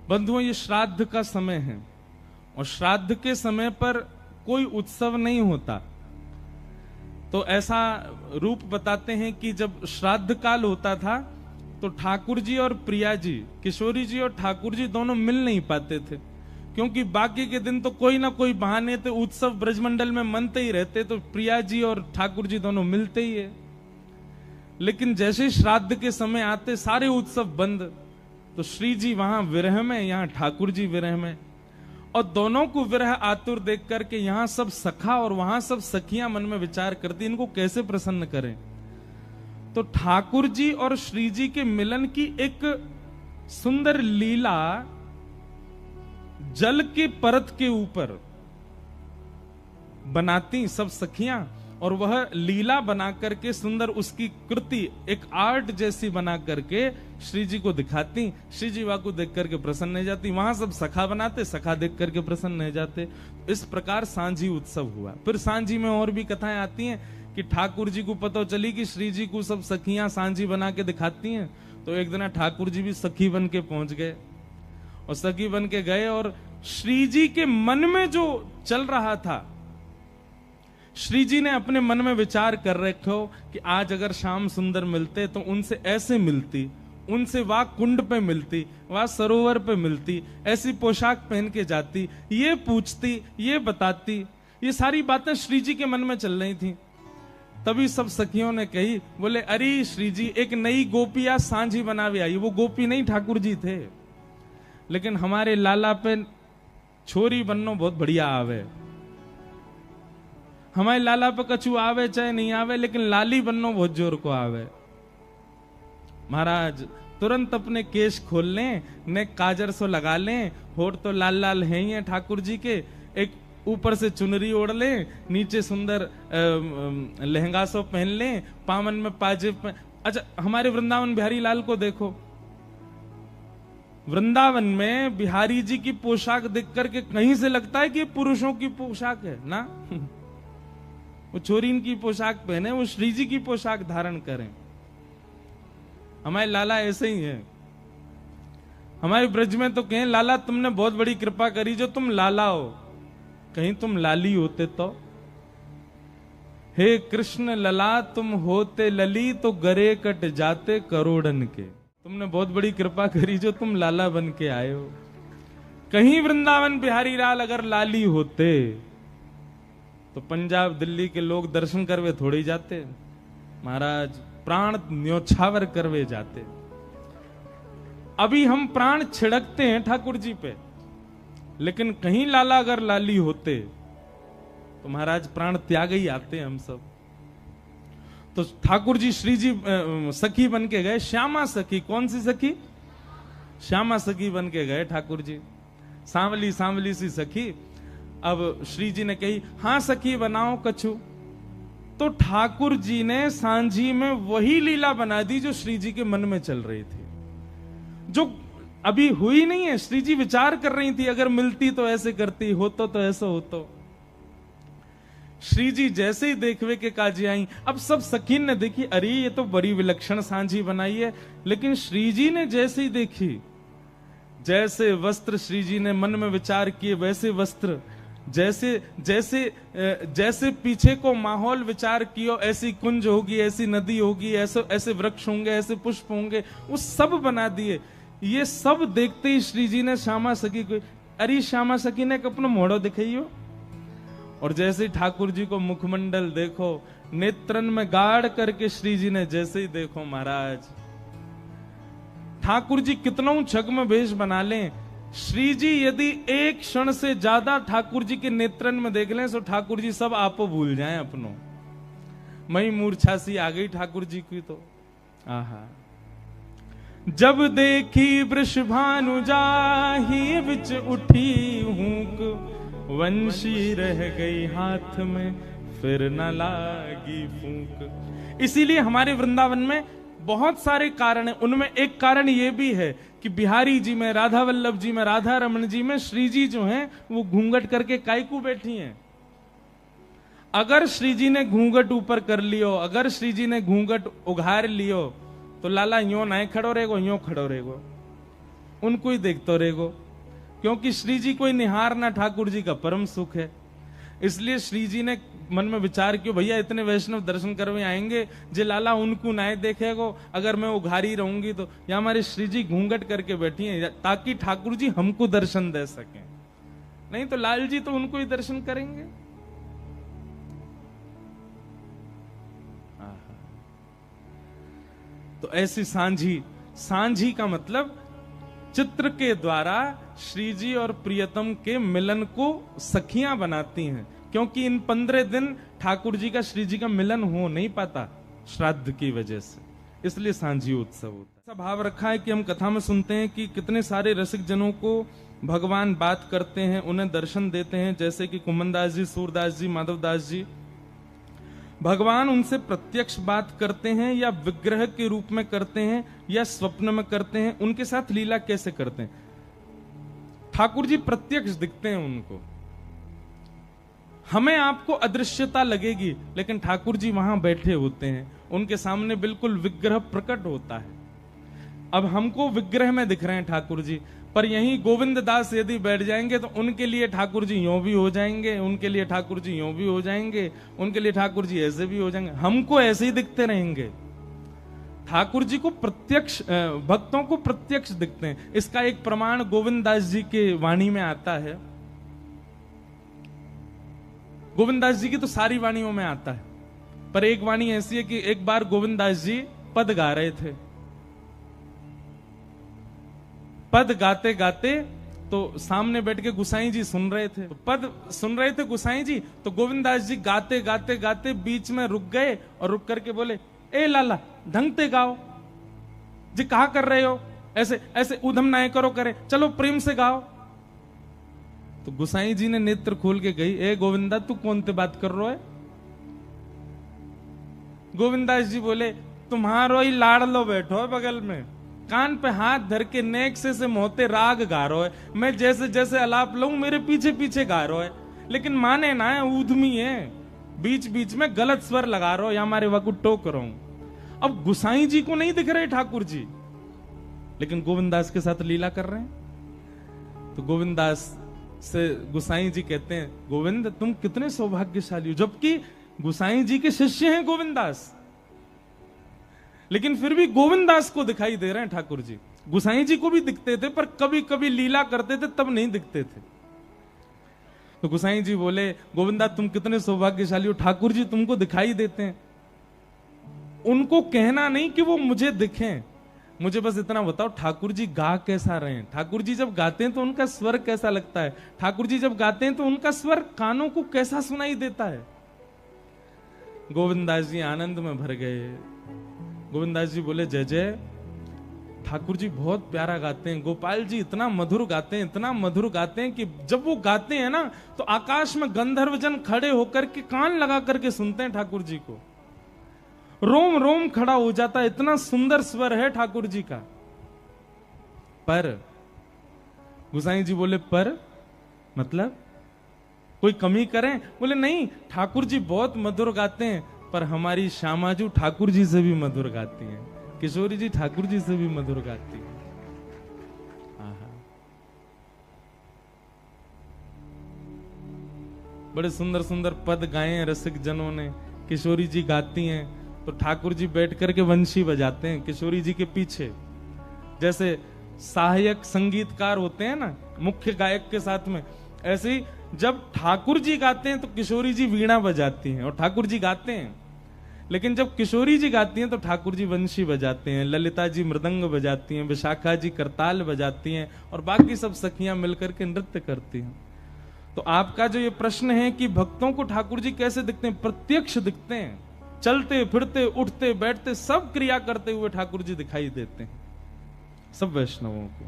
बंधुओं, ये श्राद्ध का समय है और श्राद्ध के समय पर कोई उत्सव नहीं होता। तो ऐसा रूप बताते हैं कि जब श्राद्ध काल होता था तो ठाकुर जी और प्रिया जी, किशोरी जी और ठाकुर जी दोनों मिल नहीं पाते थे, क्योंकि बाकी के दिन तो कोई ना कोई बहाने थे, उत्सव ब्रजमंडल में मनते ही रहते, तो प्रिया जी और ठाकुर जी दोनों मिलते ही है। लेकिन जैसे श्राद्ध के समय आते सारे उत्सव बंद, तो श्री जी वहां विरह में, यहां ठाकुर जी विरह में, और दोनों को विरह आतुर देख करके यहां सब सखा और वहां सब सखियां मन में विचार करती इनको कैसे प्रसन्न करें। तो ठाकुर जी और श्री जी के मिलन की एक सुंदर लीला जल के परत के ऊपर बनाती सब सखियां, और वह लीला बना करके सुंदर उसकी कृति एक आर्ट जैसी बना करके श्री जी को दिखाती। श्री जी को देख करके प्रसन्न हो जाती, वहां सब सखा बनाते, सखा देख करके प्रसन्न हो जाते। इस प्रकार सांझी उत्सव हुआ। फिर सांझी में और भी कथाएं आती हैं कि ठाकुर जी को पता चली कि श्री जी को सब सखियां सांझी बना के दिखाती हैं, तो एक दिन ठाकुर जी भी सखी बन के पहुंच गए, और सखी बन के गए, और श्री जी के मन में जो चल रहा था, श्री जी ने अपने मन में विचार कर रखो कि आज अगर श्याम सुंदर मिलते तो उनसे ऐसे मिलती, उनसे वह कुंड पे मिलती, वह सरोवर पे मिलती, ऐसी पोशाक पहन के जाती, ये पूछती, ये बताती। ये सारी बातें श्री जी के मन में चल रही थी। तभी सब सखियों ने कही, बोले अरे श्री जी, एक नई गोपिया सांझी बनावे आई। वो गोपी नहीं, ठाकुर जी थे, लेकिन हमारे लाला पे छोरी बननो बहुत बढ़िया आवे। हमारे लाला पे कछु आवे चाहे नहीं आवे, लेकिन लाली बननो बहुत जोर को आवे। महाराज तुरंत अपने केश खोल लें, ने काजर सो लगा लें, होठ तो लाल लाल है ही है ठाकुर जी के, एक ऊपर से चुनरी ओढ़ लें, नीचे सुंदर लहंगा सो पहन लें, पामन में पाजेब। अच्छा, हमारे वृंदावन बिहारी लाल को देखो, वृंदावन में बिहारी जी की पोशाक देख करके कहीं से लगता है कि पुरुषों की पोशाक है ना। वो चोरीन की पोशाक पहने, वो श्री जी की पोशाक धारण करें। हमारे लाला ऐसे ही है। हमारे ब्रज में तो कहें, लाला तुमने बहुत बड़ी कृपा करी जो तुम लाला हो, कहीं तुम लाली होते तो। हे कृष्ण लला तुम होते लली तो गरे कट जाते करोड़न के। तुमने बहुत बड़ी कृपा करी जो तुम लाला बन के आए हो। कहीं वृंदावन बिहारी लाल अगर लाली होते तो पंजाब दिल्ली के लोग दर्शन करवे थोड़ी जाते, महाराज प्राण न्योछावर करवे जाते। अभी हम प्राण छिड़कते हैं ठाकुर जी पे, लेकिन कहीं लाला अगर लाली होते तो महाराज प्राण त्याग ही आते हम सब। तो ठाकुर जी श्री जी सखी बन के गए, श्यामा सखी। कौन सी सखी? श्यामा सखी बन के गए ठाकुर जी, सांवली सांवली सी सखी। अब श्री जी ने कही, हां सखी बनाओ कछु। तो ठाकुर जी ने सांझी में वही लीला बना दी जो श्री जी के मन में चल रही थी, जो अभी हुई नहीं है। श्री जी विचार कर रही थी, अगर मिलती तो ऐसे करती, होतो तो ऐसा होतो। श्री जी जैसे ही देखवे के काजी आई, अब सब सखीन ने देखी, अरे ये तो बड़ी विलक्षण सांझी बनाई है। लेकिन श्री जी ने जैसे ही देखी, जैसे वस्त्र श्री जी ने मन में विचार किए वैसे वस्त्र, जैसे जैसे जैसे पीछे को माहौल विचार किया, ऐसी कुंज होगी, ऐसी नदी होगी, ऐसे ऐसे वृक्ष होंगे, ऐसे पुष्प होंगे, वो सब बना दिए। ये सब देखते ही श्री जी ने श्यामा सखी को, अरे श्यामा सखी ने अपना मोड़ो दिखाइयो। और जैसे ही ठाकुर जी को मुखमंडल देखो, नेत्रन में गाड़ करके श्री जी ने जैसे ही देखो, महाराज ठाकुर जी कितना छग में भेष बना लें, श्री जी यदि एक क्षण से ज्यादा ठाकुर जी के नेत्रन में देख लें तो ठाकुर जी सब आपो भूल जाएं अपनो। मई मूर्छा सी आ गई ठाकुर जी की तो। आहा, जब देखी वृषभानु जाही, बिच उठी हूक, वंशी रह गई हाथ में, फिर न लागी फूंक। इसीलिए हमारे वृंदावन में बहुत सारे कारण हैं। उनमें एक कारण यह भी है कि बिहारी जी में, राधा वल्लभ जी में, राधा रमन जी में श्री जी जो हैं वो घूंघट करके कायकू बैठी हैं। अगर श्री जी ने घूंघट ऊपर कर लियो, अगर श्री जी ने घूंघट उघार लियो, तो लाला यो ना खड़ो रहेगो, यो खड़ो रहेगो। उनको ही देखते रहेगो, क्योंकि श्री जी कोई निहारना ठाकुर जी का परम सुख है। इसलिए श्री जी ने मन में विचार किया, भैया इतने वैष्णव दर्शन करवे आएंगे, जे लाला उनको ना देखेगो, अगर मैं उघारी रहूंगी तो। या हमारे श्री जी घूंघट करके बैठी हैं ताकि ठाकुर जी हमको दर्शन दे सकें, नहीं तो लाल जी तो उनको ही दर्शन करेंगे। तो ऐसी सांझी, सांझी का मतलब चित्र के द्वारा श्री जी और प्रियतम के मिलन को सखियां बनाती हैं, क्योंकि इन 15 दिन ठाकुर जी का श्री जी का मिलन हो नहीं पाता श्राद्ध की वजह से, इसलिए सांझी उत्सव होता है। ऐसा भाव रखा है कि हम कथा में सुनते हैं कि कितने सारे रसिक जनों को भगवान बात करते हैं, उन्हें दर्शन देते हैं, जैसे कि कुमनदास जी, सूरदास जी, माधवदास जी। भगवान उनसे प्रत्यक्ष बात करते हैं या विग्रह के रूप में करते हैं या स्वप्न में करते हैं। उनके साथ लीला कैसे करते हैं? ठाकुर जी प्रत्यक्ष दिखते हैं उनको, हमें आपको अदृश्यता लगेगी, लेकिन ठाकुर जी वहां बैठे होते हैं, उनके सामने बिल्कुल विग्रह प्रकट होता है। अब हमको विग्रह में दिख रहे हैं ठाकुर जी, पर यहीं गोविंद दास यदि बैठ जाएंगे तो उनके लिए ठाकुर जी यूं भी हो जाएंगे, उनके लिए ठाकुर जी यूं भी हो जाएंगे, उनके लिए ठाकुर जी ऐसे भी हो जाएंगे, हमको ऐसे ही दिखते रहेंगे। ठाकुर जी को प्रत्यक्ष, भक्तों को प्रत्यक्ष दिखते हैं। इसका एक प्रमाण गोविंद दास जी के वाणी में आता है। गोविंद दास जी की तो सारी वाणियों में आता है, पर एक वाणी ऐसी है कि एक बार गोविंद दास जी पद गा रहे थे। पद गाते गाते तो सामने बैठ के गुसाई जी सुन रहे थे, पद सुन रहे थे गुसाई जी, तो गोविंद दास जी गाते गाते गाते बीच में रुक गए और रुक करके बोले, ए लाला ढंग से गाओ जी, कहा कर रहे हो, ऐसे ऐसे उधम ना करो, करे चलो प्रेम से गाओ। तो गुसाई जी ने नेत्र खोल के गई, ए गोविंदा तू कौन से बात कर रहा है? गोविंदास जी बोले, तुम्हारो ही लाडलो बैठो है बगल में, कान पे हाथ धर के नेक से मोहते राग गा रहा है, मैं जैसे जैसे अलाप लूं मेरे पीछे पीछे गा रहा है, लेकिन माने ना है, ऊधमी है, बीच बीच में गलत स्वर लगा रहा हो या हमारे वकु टोक रहा हूं। अब गुसाई जी को नहीं दिख रहे ठाकुर जी, लेकिन गोविंदास के साथ लीला कर रहे हैं। तो गोविंदास से गुसाई जी कहते हैं, गोविंद तुम कितने सौभाग्यशाली हो, जबकि गुसाई जी के शिष्य हैं गोविंदास, लेकिन फिर भी गोविंदास को दिखाई दे रहे हैं ठाकुर जी। गुसाई जी को भी दिखते थे, पर कभी कभी लीला करते थे तब नहीं दिखते थे। तो गुसाई जी बोले, गोविंदा तुम कितने सौभाग्यशाली हो, ठाकुर जी तुमको दिखाई देते हैं। उनको कहना नहीं कि वो मुझे दिखें, मुझे बस इतना बताओ ठाकुर जी गा कैसा रहे हैं। ठाकुर जी जब गाते हैं तो उनका स्वर कैसा लगता है, ठाकुर जी जब गाते हैं तो उनका स्वर कानों को कैसा सुनाई देता है। गोविंदास जी आनंद में भर गए। गोविंदास जी बोले, जय जय, ठाकुर जी बहुत प्यारा गाते हैं, गोपाल जी इतना मधुर गाते हैं, इतना मधुर गाते हैं कि जब वो गाते हैं ना तो आकाश में गंधर्वजन खड़े होकर के कान लगा करके सुनते हैं ठाकुर जी को, रोम रोम खड़ा हो जाता है, इतना सुंदर स्वर है ठाकुर जी का। पर गुसाई जी बोले, पर मतलब कोई कमी करें? बोले नहीं, ठाकुर जी बहुत मधुर गाते हैं, पर हमारी श्यामाजू ठाकुर जी से भी मधुर गाती हैं, किशोरी जी ठाकुर जी से भी मधुर गाती है। बड़े सुंदर सुंदर पद गाए हैं रसिक जनों ने। किशोरी जी गाती हैं तो ठाकुर जी बैठ करके वंशी बजाते हैं किशोरी जी के पीछे, जैसे सहायक संगीतकार होते हैं ना मुख्य गायक के साथ में, ऐसे ही जब ठाकुर जी गाते हैं तो किशोरी जी वीणा बजाती हैं और ठाकुर जी गाते हैं, लेकिन जब किशोरी जी गाती हैं तो ठाकुर जी वंशी बजाते हैं, ललिता जी मृदंग बजाती हैं, विशाखा जी करताल बजाती हैं और बाकी सब सखियां मिलकर के नृत्य करती हैं। तो आपका जो ये प्रश्न है कि भक्तों को ठाकुर जी कैसे दिखते हैं, प्रत्यक्ष दिखते हैं, चलते फिरते उठते बैठते सब क्रिया करते हुए ठाकुर जी दिखाई देते हैं सब वैष्णवों को।